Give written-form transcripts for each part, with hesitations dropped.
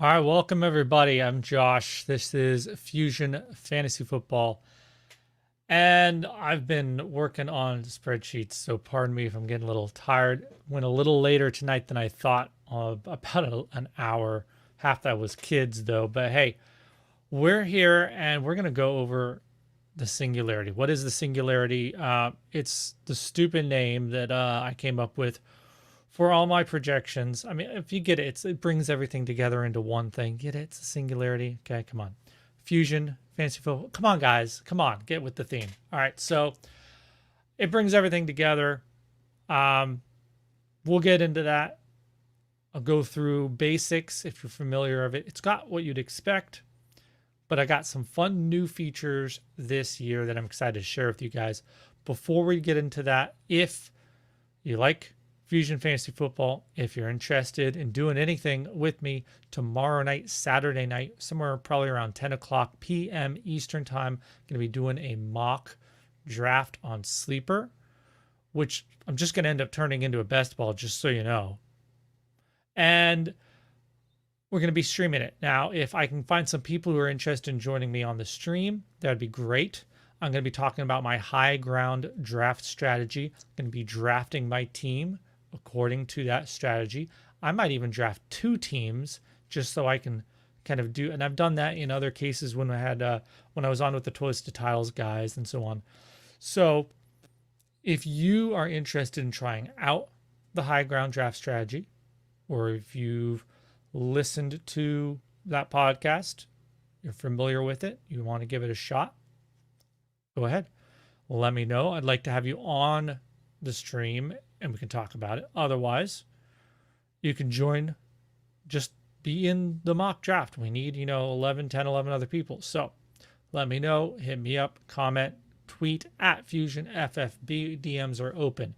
All right, welcome everybody. I'm Josh. This is Fusion Fantasy Football. And I've been working on spreadsheets, so pardon me if I'm getting a little tired. Went a little later tonight than I thought, about an hour. Half that was kids though. But hey, we're here and we're going to go over the Singularity. What is the Singularity? It's the stupid name that I came up with for all my projections. I mean, if you get it, it brings everything together into one thing. Get it? It's a Singularity. Okay, come on. Fusion, fantasy football. Come on, guys. Come on, get with the theme. All right, so it brings everything together. We'll get into that. I'll go through basics if you're familiar of it. It's got what you'd expect, but I got some fun new features this year that I'm excited to share with you guys. Before we get into that, if you like Fusion Fantasy Football, if you're interested in doing anything with me tomorrow night, Saturday night, somewhere probably around 10 o'clock p.m. Eastern Time, I'm going to be doing a mock draft on Sleeper, which I'm just going to end up turning into a best ball, just so you know. And we're going to be streaming it. Now, if I can find some people who are interested in joining me on the stream, that'd be great. I'm going to be talking about my high ground draft strategy. I'm going to be drafting my team according to that strategy. I might even draft two teams just so I can kind of do, and I've done that in other cases when I was on with the Toys to Tiles guys and so on. So if you are interested in trying out the high ground draft strategy, or if you've listened to that podcast, you're familiar with it, you want to give it a shot, go ahead. Let me know. I'd like to have you on the stream and we can talk about it. Otherwise, you can join, just be in the mock draft. We need, 11 other people. So let me know, hit me up, comment, tweet at FusionFFB. DMs are open.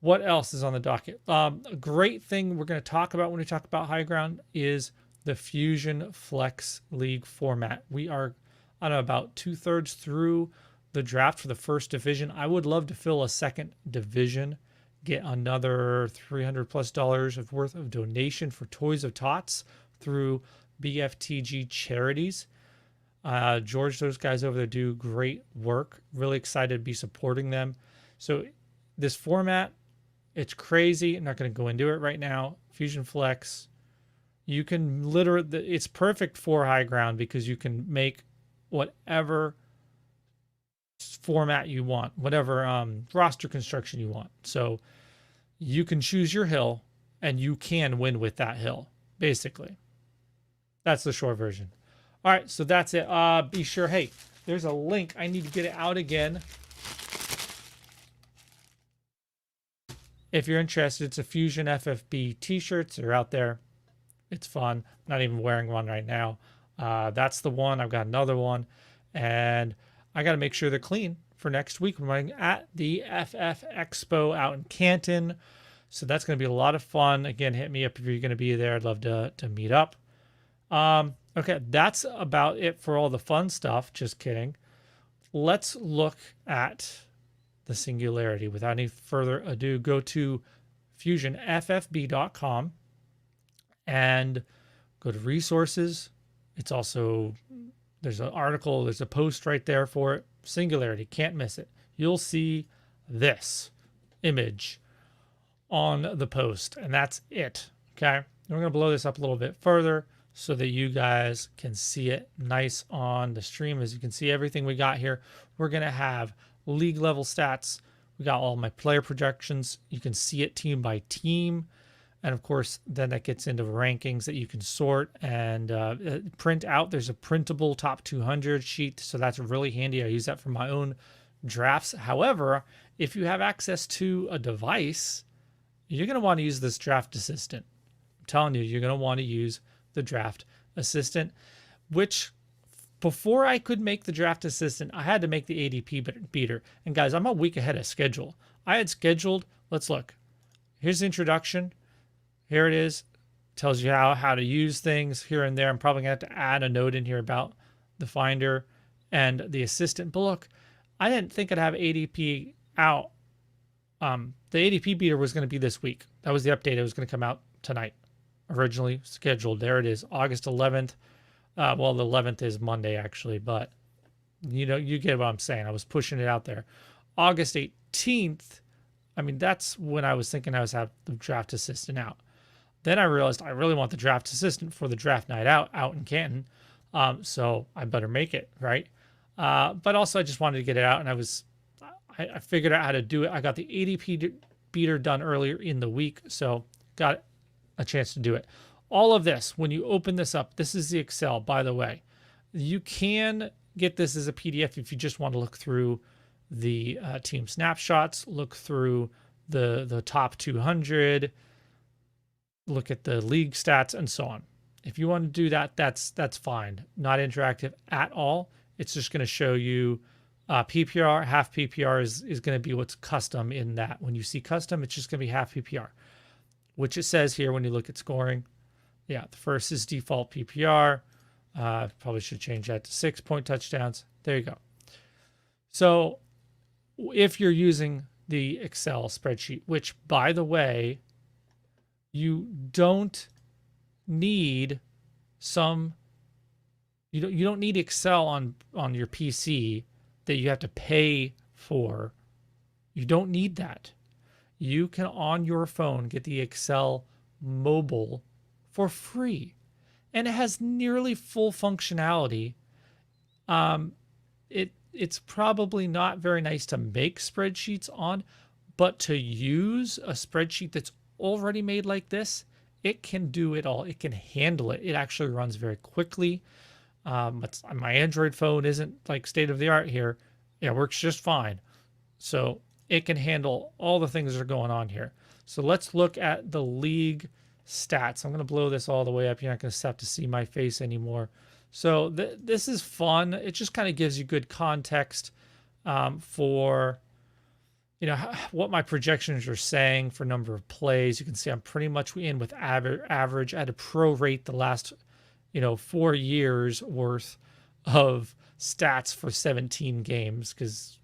What else is on the docket? A great thing we're going to talk about when we talk about high ground is the Fusion Flex League format. We are, I don't know, about 2/3 through the draft for the first division. I would love to fill a second division, get another $300+ of worth of donation for Toys of Tots through BFTG charities. George, those guys over there do great work. Really excited to be supporting them. So this format, it's crazy. I'm not going to go into it right now. Fusion Flex, you can literally, it's perfect for high ground because you can make whatever format you want, whatever roster construction you want. So you can choose your hill and you can win with that hill, basically. That's the short version. All right, so that's it. Be sure, hey, there's a link. I need to get it out again. If you're interested, it's a Fusion FFB t-shirts. They're out there. It's fun. I'm not even wearing one right now. That's the one. I've got another one. And I got to make sure they're clean for next week. We're running at the FF Expo out in Canton. So that's going to be a lot of fun. Again, hit me up if you're going to be there. I'd love to meet up. Okay, that's about it for all the fun stuff. Just kidding. Let's look at the Singularity. Without any further ado, go to fusionffb.com and go to resources. It's also, there's an article, there's a post right there for it. Singularity, can't miss it. You'll see this image on the post, and that's it. Okay, we're going to blow this up a little bit further so that you guys can see it nice on the stream. As you can see, everything we got here, we're going to have league level stats. We got all my player projections. You can see it team by team. And of course, then that gets into rankings that you can sort and print out. There's a printable top 200 sheet, so that's really handy. I use that for my own drafts. However, if you have access to a device, you're going to want to use this draft assistant. I'm telling you, you're going to want to use the draft assistant, which before I could make the draft assistant, I had to make the ADP beater. And guys, I'm a week ahead of schedule. I had scheduled, let's look. Here's the introduction. Here it is. Tells you how to use things here and there. I'm probably going to have to add a note in here about the finder and the assistant. But look, I didn't think I'd have ADP out. The ADP beater was going to be this week. That was the update. It was going to come out tonight. originally scheduled. There it is, August 11th. Well, the 11th is Monday actually, but you get what I'm saying. I was pushing it out there. August 18th, I mean, that's when I was thinking I was have the draft assistant out. Then I realized I really want the draft assistant for the draft night out in Canton. So I better make it, right? But also I just wanted to get it out, and I figured out how to do it. I got the ADP beater done earlier in the week, so got a chance to do it. All of this, when you open this up, this is the Excel, by the way. You can get this as a PDF if you just want to look through the team snapshots, look through the top 200, look at the league stats, and so on. If you want to do that, that's fine. Not interactive at all. It's just going to show you PPR. Half PPR is going to be what's custom in that. When you see custom, it's just going to be half PPR, which it says here when you look at scoring. Yeah, the first is default PPR. Probably should change that to 6-point touchdowns. There you go. So if you're using the Excel spreadsheet, which, by the way, you don't need you don't need Excel on your PC that you have to pay for. You don't need that. You can on your phone get the Excel mobile for free, and it has nearly full functionality. It's probably not very nice to make spreadsheets on, but to use a spreadsheet that's already made like this, it can do it all. It can handle it. It actually runs very quickly. My Android phone isn't like state of the art here. It works just fine. So it can handle all the things that are going on here. So let's look at the league stats. I'm going to blow this all the way up. You're not going to have to see my face anymore. So this is fun. It just kind of gives you good context for what my projections are saying for number of plays. You can see I'm pretty much in with average. I had to prorate the last 4 years worth of stats for 17 games because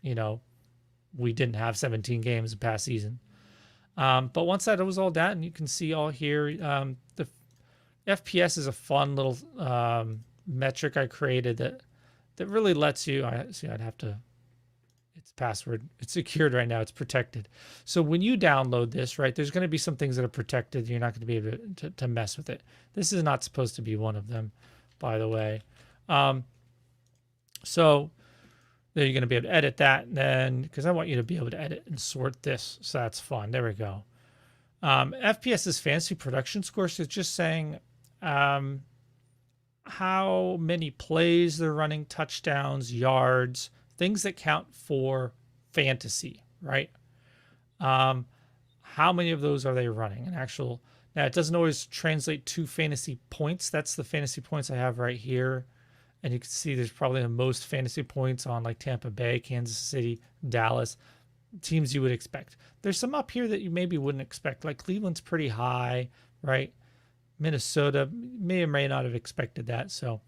we didn't have 17 games the past season. But once that was all done, you can see all here. The FPS is a fun little metric I created that really lets you. I'd have to. It's password. It's secured right now. It's protected. So when you download this, right, there's going to be some things that are protected. You're not going to be able to mess with it. This is not supposed to be one of them, by the way. So then you're going to be able to edit that, and then because I want you to be able to edit and sort this, so that's fun. There we go. FPS is fantasy production score. So it's just saying how many plays they're running, touchdowns, yards, things that count for fantasy, right? How many of those are they running? Now it doesn't always translate to fantasy points. That's the fantasy points I have right here. And you can see there's probably the most fantasy points on like Tampa Bay, Kansas City, Dallas, teams you would expect. There's some up here that you maybe wouldn't expect, like Cleveland's pretty high, right? Minnesota may or may not have expected that. So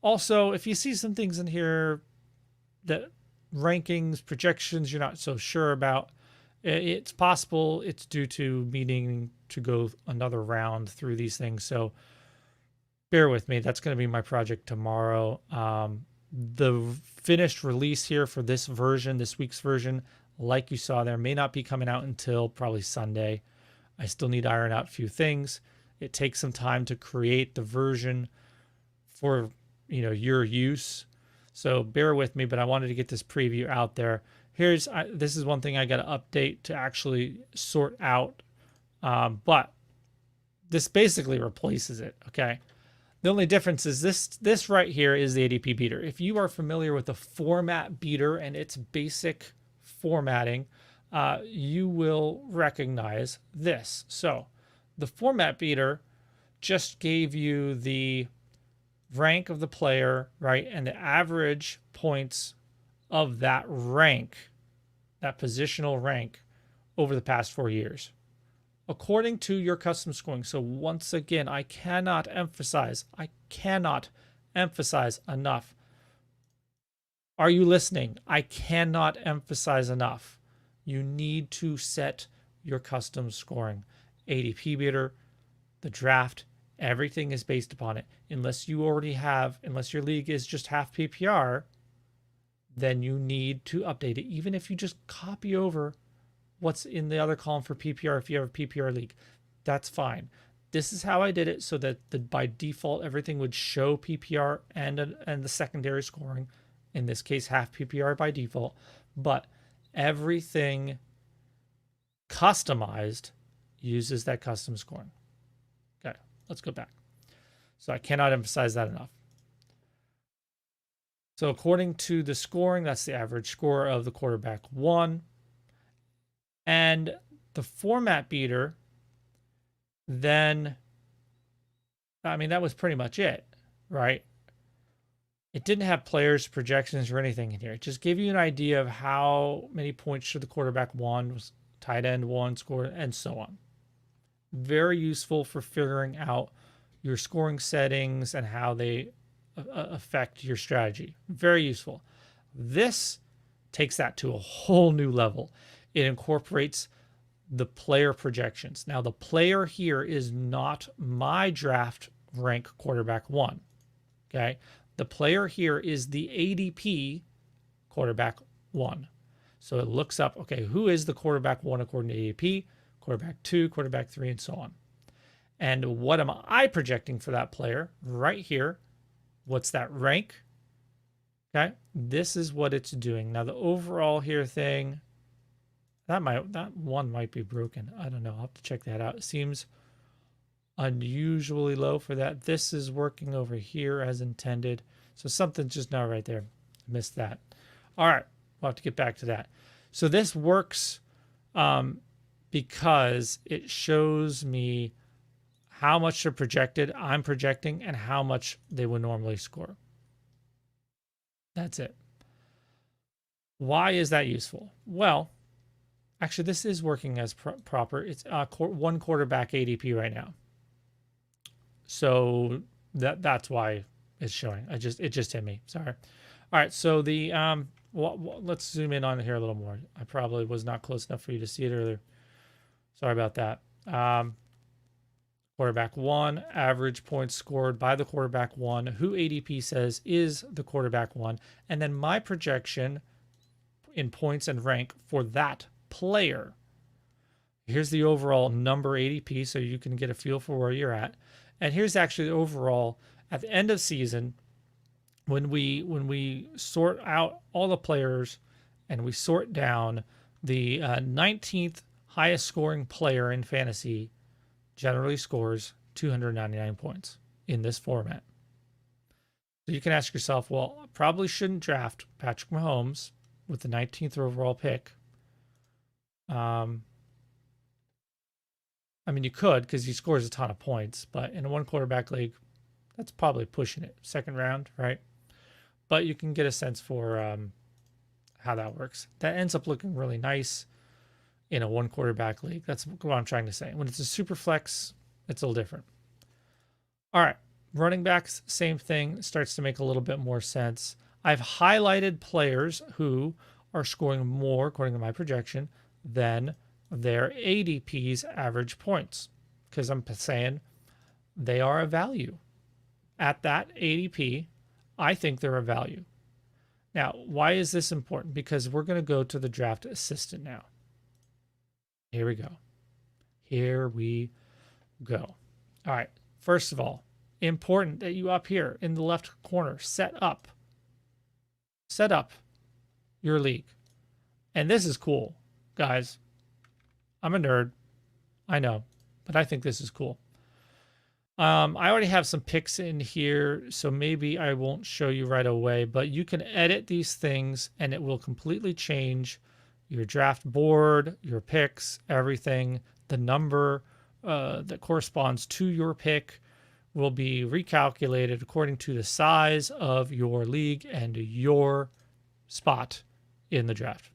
also, if you see some things in here that rankings, projections you're not so sure about, it's possible it's due to needing to go another round through these things. So bear with me. That's going to be my project tomorrow. The finished release here for this week's version, like you saw there, may not be coming out until probably Sunday. I still need to iron out a few things. It takes some time to create the version for your use. So bear with me, but I wanted to get this preview out there. This is one thing I got to update to actually sort out. But this basically replaces it, okay? The only difference is this right here is the ADP beater. If you are familiar with the format beater and its basic formatting, you will recognize this. So the format beater just gave you the rank of the player, right? And the average points of that rank, that positional rank over the past 4 years, according to your custom scoring. So once again, I cannot emphasize enough. Are you listening? I cannot emphasize enough. You need to set your custom scoring. ADP beater The draft, everything is based upon it. Unless your league is just half PPR, then you need to update it. Even if you just copy over what's in the other column for PPR, if you have a PPR league, that's fine. This is how I did it so that by default, everything would show PPR and the secondary scoring. In this case, half PPR by default, but everything customized uses that custom scoring. Okay, let's go back. So I cannot emphasize that enough. So according to the scoring, that's the average score of the quarterback one. And the format beater, then, I mean, that was pretty much it, right? It didn't have players, projections, or anything in here. It just gave you an idea of how many points should the quarterback one, was tight end one scored, and so on. Very useful for figuring out your scoring settings and how they affect your strategy. Very useful. This takes that to a whole new level. It incorporates the player projections. Now, the player here is not my draft rank quarterback one. Okay. The player here is the ADP quarterback one. So it looks up, okay, who is the quarterback one according to ADP, quarterback two, quarterback three, and so on. And what am I projecting for that player right here? What's that rank? Okay, this is what it's doing. Now the overall here thing, that one might be broken. I don't know. I'll have to check that out. It seems unusually low for that. This is working over here as intended. So something's just not right there. Missed that. All right, we'll have to get back to that. So this works because it shows me how much they're projected, I'm projecting, and how much they would normally score. That's it. Why is that useful? Well, actually, this is working as proper. It's one quarterback ADP right now. So that's why it's showing. It just hit me. Sorry. All right. So the let's zoom in on here a little more. I probably was not close enough for you to see it earlier. Sorry about that. Quarterback one, average points scored by the quarterback one, who ADP says is the quarterback one, and then my projection in points and rank for that player. Here's the overall number ADP, so you can get a feel for where you're at. And here's actually the overall at the end of season, when we sort out all the players and we sort down the 19th highest scoring player in fantasy generally scores 299 points in this format. So you can ask yourself, well, I probably shouldn't draft Patrick Mahomes with the 19th overall pick. I mean, you could because he scores a ton of points, but in a one quarterback league, that's probably pushing it. Second round, right? But you can get a sense for how that works. That ends up looking really nice in a one quarterback league. That's what I'm trying to say. When it's a super flex, it's a little different. All right. Running backs, same thing. Starts to make a little bit more sense. I've highlighted players who are scoring more, according to my projection, than their ADP's average points, because I'm saying they are a value. At that ADP, I think they're a value. Now, why is this important? Because we're going to go to the draft assistant now. Here we go. Here we go. All right. First of all, important that you up here in the left corner set up your league. And this is cool, guys. I'm a nerd. I know, but I think this is cool. I already have some picks in here, so maybe I won't show you right away, but you can edit these things and it will completely change your draft board, your picks, everything. The number that corresponds to your pick will be recalculated according to the size of your league and your spot in the draft.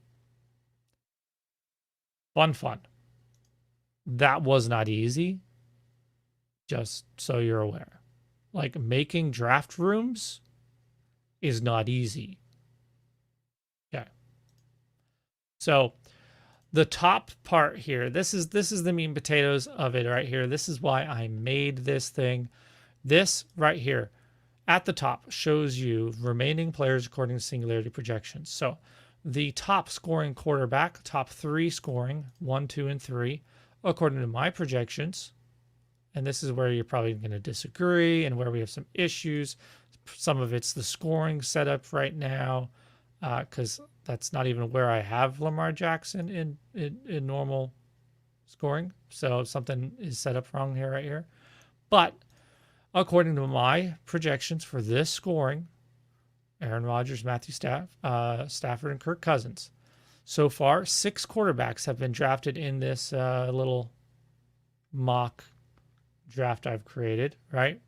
Fun. That was not easy, just so you're aware. Like, making draft rooms is not easy. Okay. So The top part here, this is the meat and potatoes of it right here. This is why I made this thing. This right here at the top shows you remaining players according to Singularity projections. So the top scoring quarterback, top 3 scoring, 1, 2, and 3, according to my projections. And this is where you're probably going to disagree and where we have some issues. Some of it's the scoring setup right now, because that's not even where I have Lamar Jackson in normal scoring. So something is set up wrong here, right here. But according to my projections for this scoring, Aaron Rodgers, Matthew Stafford, and Kirk Cousins. So far, 6 quarterbacks have been drafted in this little mock draft I've created, right?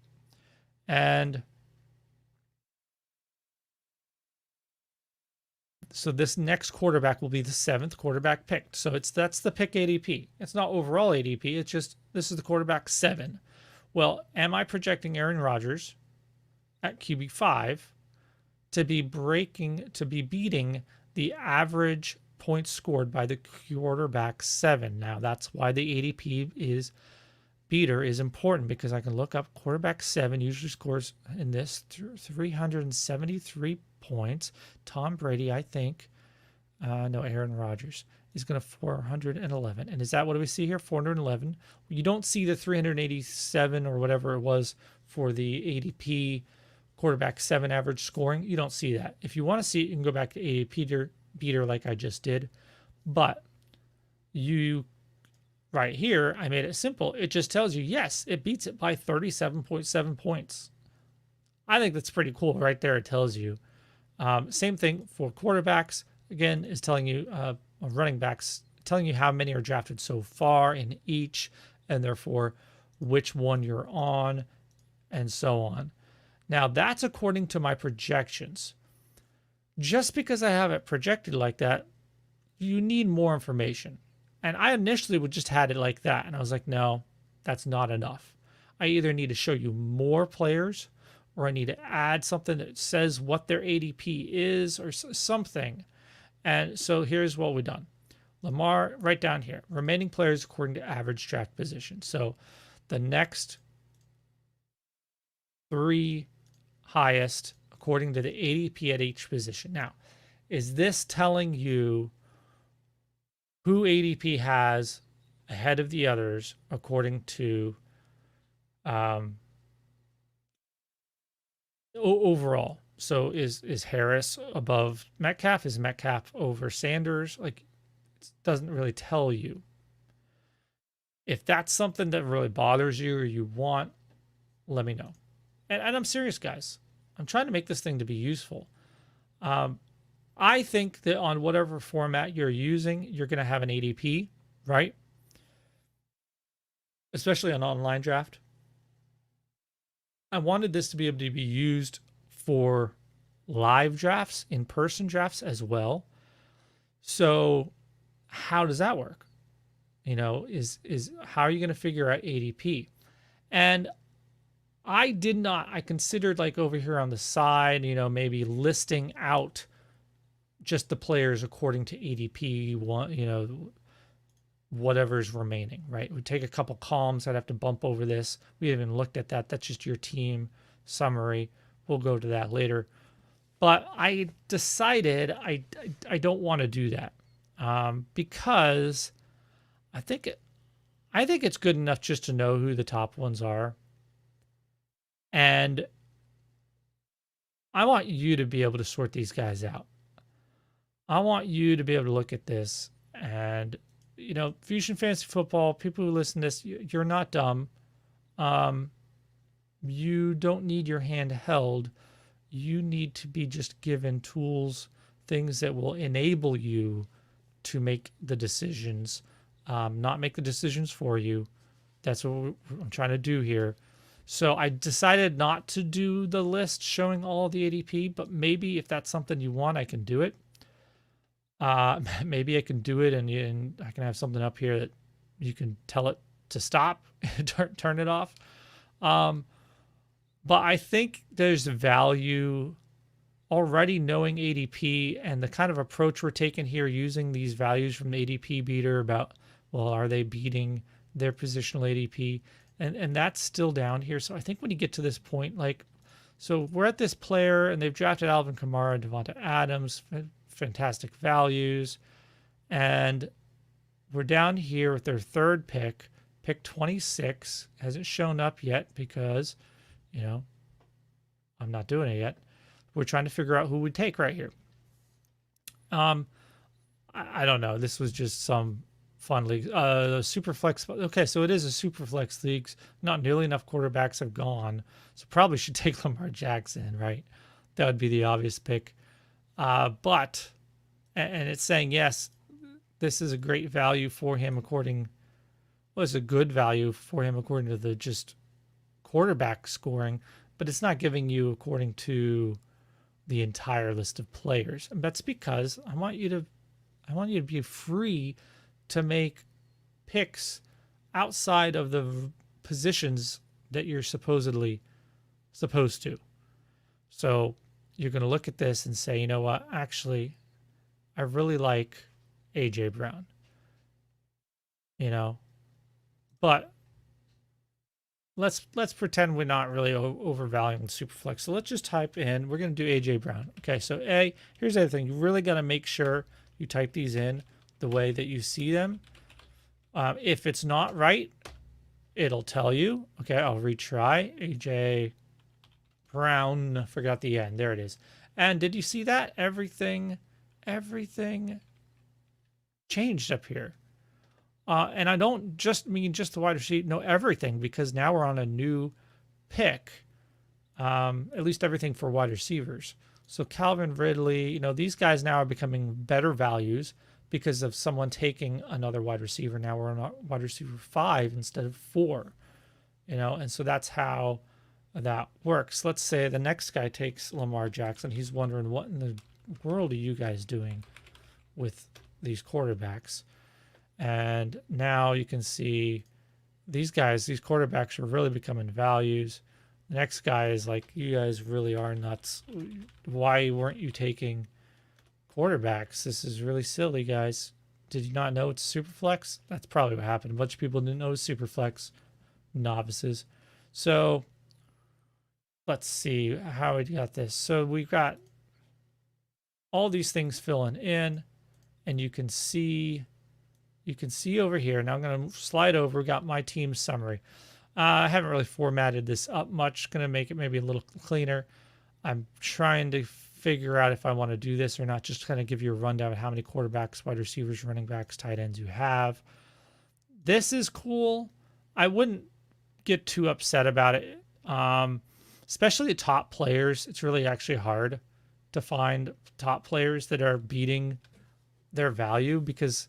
And so this next quarterback will be the 7th quarterback picked. So that's the pick ADP. It's not overall ADP. It's just this is the quarterback 7. Well, am I projecting Aaron Rodgers at QB5 to be beating the average points scored by the quarterback 7? Now that's why the ADP beater is important, because I can look up quarterback 7 usually scores in this 373 points. Tom Brady, I think, no, Aaron Rodgers is going to 411. And is that what do we see here? 411. You don't see the 387 or whatever it was for the ADP quarterback 7 average scoring. You don't see that. If you want to see it, you can go back to ADP beater like I just did. But you right here, I made it simple. It just tells you, yes, it beats it by 37.7 points. I think that's pretty cool. Right there, it tells you. Same thing for quarterbacks. Again, is telling you running backs, telling you how many are drafted so far in each, and therefore which one you're on, and so on. Now, that's according to my projections. Just because I have it projected like that, you need more information. And I initially would just had it like that. And I was like, no, that's not enough. I either need to show you more players, or I need to add something that says what their ADP is, or something. And so here's what we've done. Lamar, right down here, remaining players according to average draft position. So the next 3 highest according to the ADP at each position. Now, is this telling you who ADP has ahead of the others according to overall? So is Harris above Metcalf? Is Metcalf over Sanders? Like, it doesn't really tell you. If that's something that really bothers you or you want, let me know. And I'm serious, guys. I'm trying to make this thing to be useful. I think that on whatever format you're using, you're going to have an ADP, right? Especially on online draft. I wanted this to be able to be used for live drafts, in-person drafts as well. So how does that work? You know, is how are you going to figure out ADP? And I considered, like, over here on the side, you know, maybe listing out just the players according to ADP, you know, whatever's remaining, right? It would take a couple columns. I'd have to bump over this. We haven't even looked at that. That's just your team summary. We'll go to that later. But I decided I don't want to do that because I think it's good enough just to know who the top ones are. And I want you to be able to sort these guys out. I want you to be able to look at this and, you know, Fusion Fantasy Football, people who listen to this, you're not dumb. You don't need your hand held. You need to be just given tools, things that will enable you to make the decisions, not make the decisions for you. That's what I'm trying to do here. So I decided not to do the list showing all the ADP, but maybe if that's something you want, I can do it. Maybe I can do it and I can have something up here that you can tell it to stop, turn it off. But I think there's value already knowing ADP and the kind of approach we're taking here using these values from the ADP beater about, well, are they beating their positional ADP? And that's still down here. So I think when you get to this point, like, so we're at this player and they've drafted Alvin Kamara and Devonta Adams, fantastic values. And we're down here with their third pick, pick 26. Hasn't shown up yet because, you know, I'm not doing it yet. We're trying to figure out who we'd take right here. I don't know. This was just some fun league. Super flex. Okay, so it is a super flex leagues. Not nearly enough quarterbacks have gone, so probably should take Lamar Jackson, right? That would be the obvious pick. But it's saying yes, this is a great value for him according. Well, it's a good value for him according to the just quarterback scoring, but it's not giving you according to the entire list of players. And that's because I want you to be free to make picks outside of the positions that you're supposedly supposed to. So you're going to look at this and say, you know what, actually, I really like AJ Brown, you know, but let's pretend we're not really overvaluing Superflex. So let's just type in, we're going to do AJ Brown. Okay, so here's the other thing. You really got to make sure you type these in the way that you see them. If it's not right, it'll tell you. Okay, I'll retry. AJ Brown, forgot the end. There it is. And did you see that? Everything changed up here. And I don't just mean just the wide receiver, no, everything, because now we're on a new pick, at least everything for wide receivers. So Calvin Ridley, you know, these guys now are becoming better values because of someone taking another wide receiver. Now we're on wide receiver 5 instead of 4, you know, and so that's how that works. Let's say the next guy takes Lamar Jackson. He's wondering, what in the world are you guys doing with these quarterbacks? And now you can see these guys, these quarterbacks are really becoming values. The next guy is like, you guys really are nuts. Why weren't you taking quarterbacks? This is really silly, guys. Did you not know it's Superflex? That's probably what happened. A bunch of people didn't know it was Superflex, novices. So let's see how we got this. So we've got all these things filling in, and you can see over here. Now I'm going to slide over. We got my team summary. I haven't really formatted this up much. Going to make it maybe a little cleaner. I'm trying to figure out if I want to do this or not. Just kind of give you a rundown of how many quarterbacks, wide receivers, running backs, tight ends you have. This is cool. I wouldn't get too upset about it. Especially the top players. It's really actually hard to find top players that are beating their value because,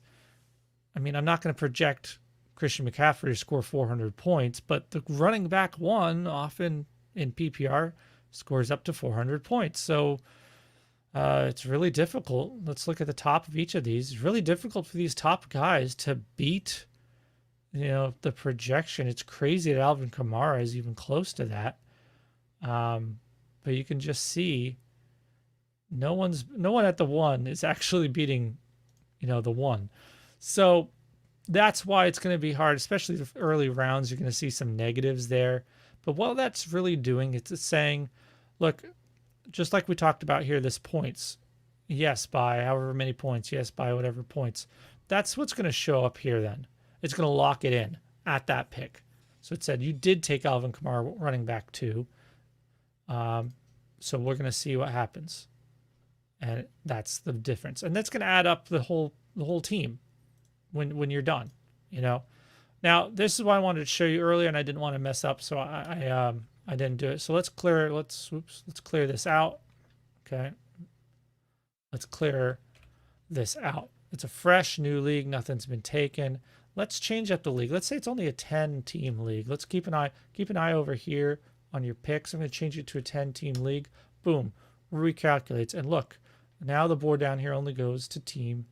I mean, I'm not going to project Christian McCaffrey to score 400 points, but the running back one often in PPR scores up to 400 points. So it's really difficult. Let's look at the top of each of these. It's really difficult for these top guys to beat, you know, the projection. It's crazy that Alvin Kamara is even close to that. But you can just see no one at the 1 is actually beating, you know, the 1. So that's why it's going to be hard, especially the early rounds. You're going to see some negatives there. But what that's really doing, it's saying, look, just like we talked about here, this points. Yes, by however many points. Yes, by whatever points. That's what's going to show up here then. It's going to lock it in at that pick. So it said you did take Alvin Kamara running back 2. So we're going to see what happens. And that's the difference. And that's going to add up the whole team when you're done, you know. Now, this is what I wanted to show you earlier, and I didn't want to mess up, so I didn't do it. So let's clear this out. Okay. Let's clear this out. It's a fresh new league, nothing's been taken. Let's change up the league. Let's say it's only a 10-team league. Let's keep an eye over here on your picks. I'm going to change it to a 10-team league. Boom. Recalculates. And look, now the board down here only goes to team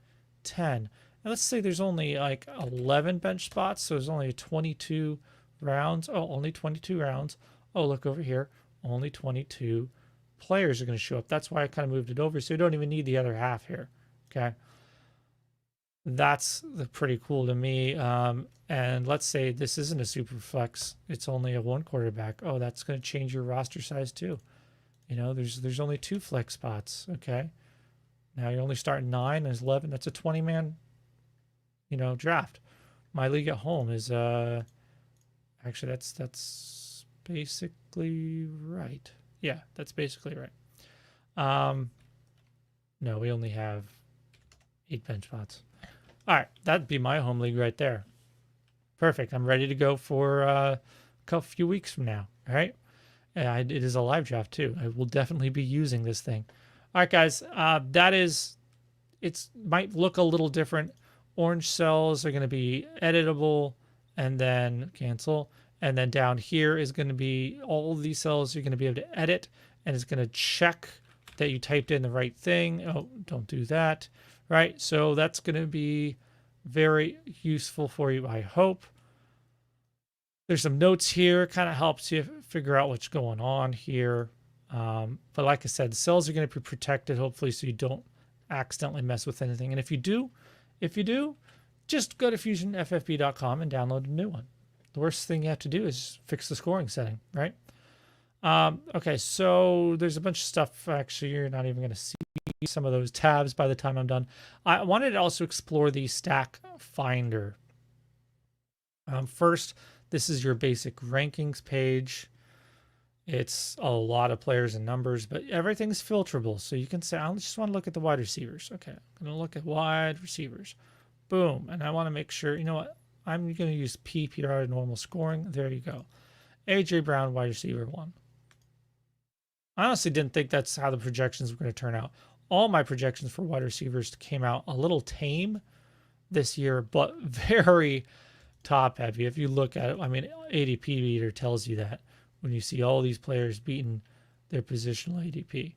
10. And let's say there's only like 11 bench spots, so there's only 22 rounds. Oh, only 22 rounds. Oh, look over here. Only 22 players are going to show up. That's why I kind of moved it over. So you don't even need the other half here. Okay. That's pretty cool to me. And let's say this isn't a super flex. It's only a one quarterback. Oh, that's going to change your roster size too. You know, there's only 2 flex spots. Okay. Now you're only starting 9 and 11. That's a 20-man, you know, draft. My league at home is actually that's basically right. Yeah, that's basically right. No, we only have 8 bench spots. All right, that'd be my home league right there. Perfect. I'm ready to go for a few weeks from now. All right. And it is a live draft too. I will definitely be using this thing. All right, guys. It might look a little different. Orange cells are going to be editable, and then cancel. And then down here is going to be all of these cells you're going to be able to edit, and it's going to check that you typed in the right thing. Oh, don't do that. Right. So that's going to be very useful for you, I hope. There's some notes here, kind of helps you figure out what's going on here. But like I said, the cells are going to be protected, hopefully, so you don't accidentally mess with anything. And if you do, just go to fusionffb.com and download a new one. The worst thing you have to do is fix the scoring setting, right? Okay, so there's a bunch of stuff. Actually, you're not even going to see some of those tabs by the time I'm done. I wanted to also explore the stack finder. First, this is your basic rankings page. It's a lot of players and numbers, but everything's filterable. So you can say, I just want to look at the wide receivers. Okay, I'm going to look at wide receivers. Boom. And I want to make sure, you know what? I'm going to use PPR normal scoring. There you go. AJ Brown, wide receiver 1. I honestly didn't think that's how the projections were going to turn out. All my projections for wide receivers came out a little tame this year, but very top heavy. If you look at it, I mean, ADP meter tells you that when you see all these players beating their positional ADP.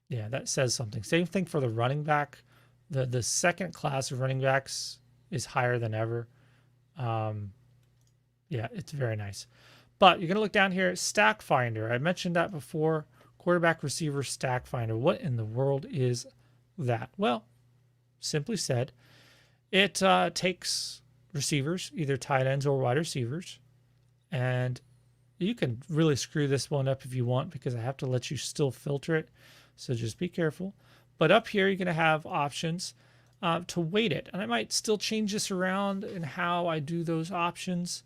Yeah, that says something. Same thing for the running back. The second class of running backs is higher than ever. Yeah, it's very nice. But you're going to look down here, Stack Finder. I mentioned that before. Quarterback receiver Stack Finder. What in the world is that? Well, simply said, it takes receivers, either tight ends or wide receivers, and you can really screw this one up if you want, because I have to let you still filter it, so just be careful. But up here, you're going to have options to weight it, and I might still change this around in how I do those options,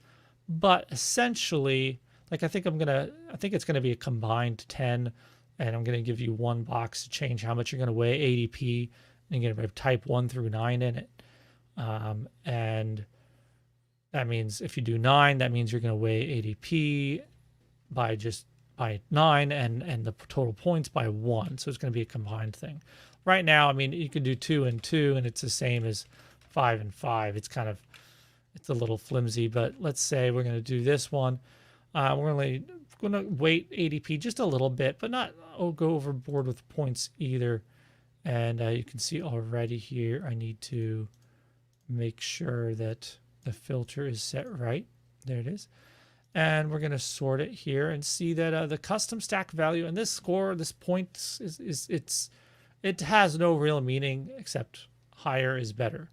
but essentially, like I think it's going to be a combined 10, and I'm going to give you one box to change how much you're going to weigh ADP, and you're going to type 1 through 9 in it. And that means if you do 9, that means you're going to weigh ADP by 9 and the total points by 1. So it's going to be a combined thing. Right now, I mean, you can do 2 and 2, and it's the same as 5 and 5. It's a little flimsy, but let's say we're going to do this one. We're only going to weight ADP just a little bit, but not go overboard with points either. And you can see already here, I need to make sure that the filter is set right. There it is. And we're going to sort it here and see that the custom stack value and this score, this points, it has no real meaning except higher is better.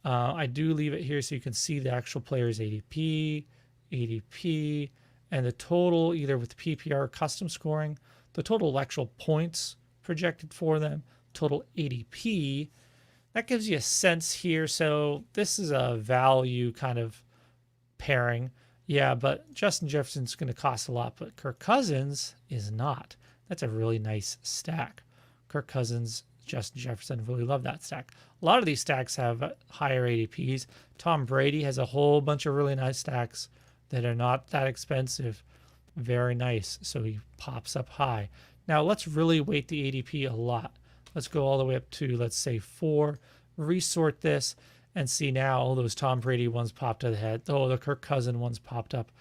I do leave it here so you can see the actual player's ADP, and the total, either with PPR or custom scoring, the total actual points projected for them, total ADP. That gives you a sense here. So this is a value kind of pairing. Yeah, but Justin Jefferson's going to cost a lot, but Kirk Cousins is not. That's a really nice stack. Kirk Cousins, Justin Jefferson, really love that stack. A lot of these stacks have higher ADPs. Tom Brady has a whole bunch of really nice stacks that are not that expensive. Very nice. So he pops up high. Now let's really weight the ADP a lot. Let's go all the way up to, let's say, 4. Resort this and see now all those Tom Brady ones popped to the head. Oh, the Kirk Cousin ones popped up.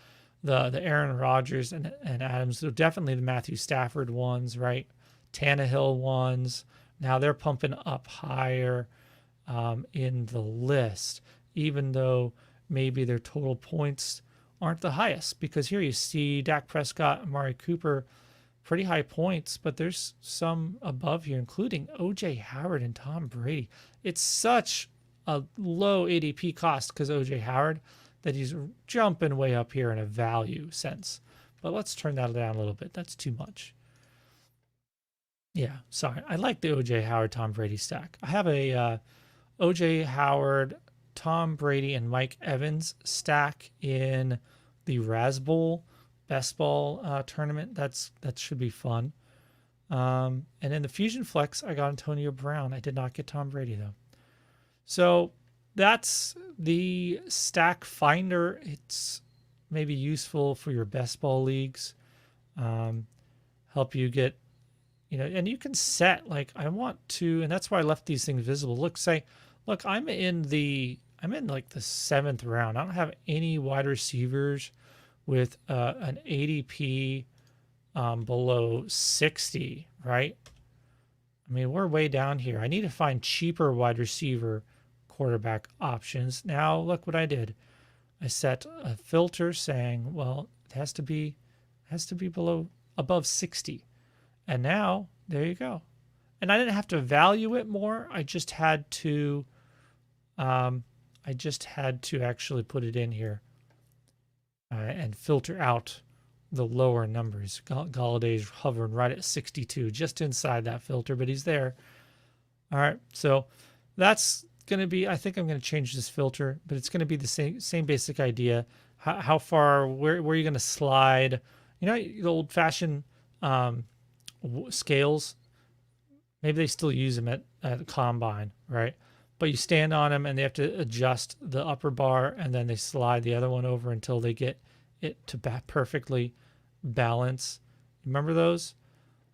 The Aaron Rodgers and Adams. So definitely the Matthew Stafford ones, right? Tannehill ones. Now they're pumping up higher in the list, even though maybe their total points aren't the highest. Because here you see Dak Prescott, Amari Cooper, pretty high points, but there's some above here, including OJ Howard and Tom Brady. It's such a low ADP cost because OJ Howard that he's jumping way up here in a value sense. But let's turn that down a little bit. That's too much. Yeah, sorry. I like the OJ Howard Tom Brady stack. I have a OJ Howard, Tom Brady, and Mike Evans stack in the Raz Bowl best ball tournament. That should be fun. And in the Fusion Flex, I got Antonio Brown. I did not get Tom Brady though. So that's the stack finder. It's maybe useful for your best ball leagues. Help you get, and you can set like I want to, and that's why I left these things visible. Look, I'm in like the 7th round. I don't have any wide receivers with an ADP below 60, right? I mean, we're way down here. I need to find cheaper wide receiver quarterback options. Now, look what I did. I set a filter saying, well, it has to be above 60. And now, there you go. And I didn't have to value it more. I just had to actually put it in here and filter out the lower numbers. Galladay's hovering right at 62, just inside that filter, but he's there. All right, so that's going to be, I think I'm going to change this filter, but it's going to be the same basic idea. How far, where are you going to slide? The old-fashioned scales, maybe they still use them at the combine, right? But you stand on them and they have to adjust the upper bar and then they slide the other one over until they get it to perfectly balance. Remember those?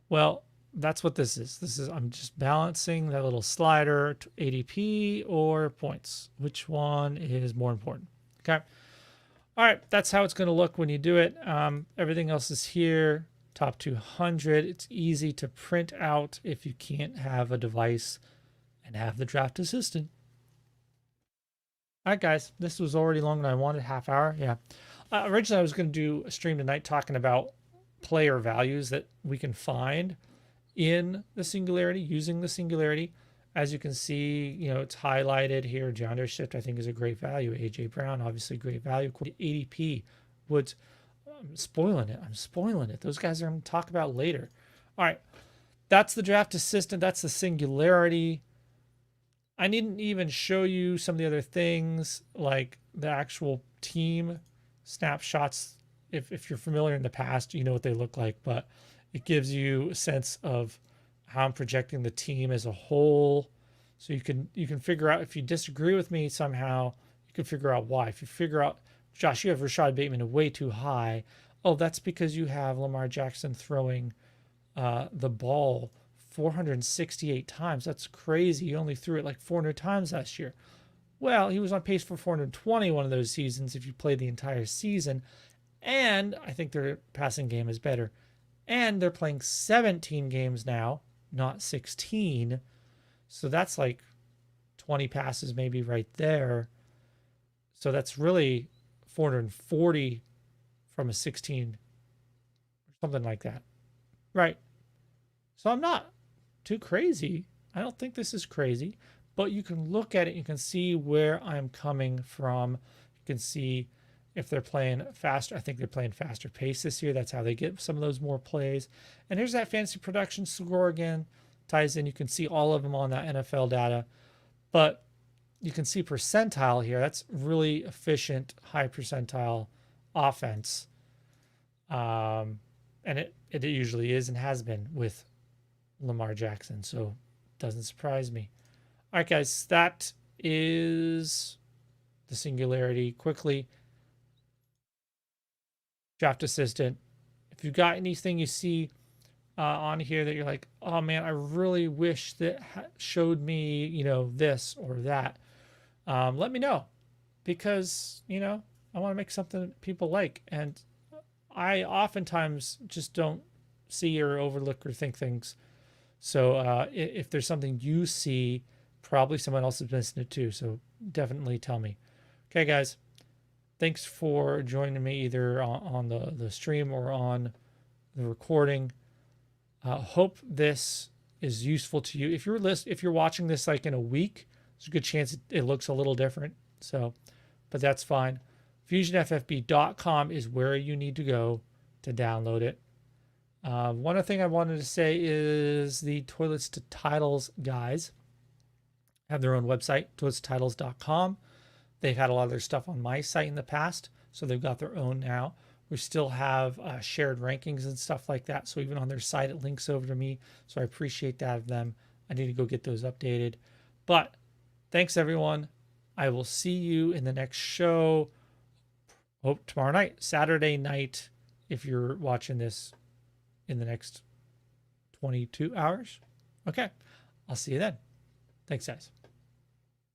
Well, that's what this is. I'm just balancing that little slider to ADP or points. Which one is more important? Okay. All right. That's how it's going to look when you do it. Everything else is here. Top 200. It's easy to print out if you can't have a device and have the draft assistant. All right, guys, this was already longer than I wanted, half hour. Yeah. Originally, I was going to do a stream tonight talking about player values that we can find in the Singularity, using the Singularity. As you can see, it's highlighted here. John Shift, I think, is a great value. AJ Brown, obviously, great value. ADP, Woods. I'm spoiling it. Those guys are going to talk about later. All right. That's the draft assistant. That's the Singularity. I needn't even show you some of the other things like the actual team snapshots. If you're familiar in the past, you know what they look like, but it gives you a sense of how I'm projecting the team as a whole. So you can figure out if you disagree with me somehow, you can figure out why. If you figure out, Josh, you have Rashad Bateman way too high. Oh, that's because you have Lamar Jackson throwing the ball 468 times. That's crazy. He only threw it like 400 times last year. Well, he was on pace for 420 one of those seasons if you play the entire season. And I think their passing game is better. And they're playing 17 games now, not 16. So that's like 20 passes maybe right there. So that's really 440 from a 16 or something like that. Right. So I'm not too crazy. I don't think this is crazy, but you can look at it. You can see where I'm coming from. You can see if they're playing faster. I think they're playing faster pace this year. That's how they get some of those more plays. And here's that fantasy production score again. Ties in. You can see all of them on that NFL data, but you can see percentile here. That's really efficient, high percentile offense. And it usually is and has been with Lamar Jackson. So it doesn't surprise me. All right, guys, that is the Singularity. Quickly, draft assistant. If you've got anything you see on here that you're like, oh man, I really wish that showed me, this or that, let me know, because, I want to make something people like. And I oftentimes just don't see or overlook or think things. So if there's something you see, probably someone else has missing it too. So definitely tell me. Okay, guys. Thanks for joining me either on the stream or on the recording. Hope this is useful to you. If you're watching this like in a week, there's a good chance it looks a little different. So, but that's fine. FusionFFB.com is where you need to go to download it. One other thing I wanted to say is the Toilets to Titles guys have their own website, toiletstotitles.com. They've had a lot of their stuff on my site in the past, so they've got their own now. We still have shared rankings and stuff like that. So even on their site, it links over to me. So I appreciate that of them. I need to go get those updated. But thanks, everyone. I will see you in the next show. Hope tomorrow night, Saturday night, if you're watching this in the next 22 hours. Okay. I'll see you then. Thanks, guys.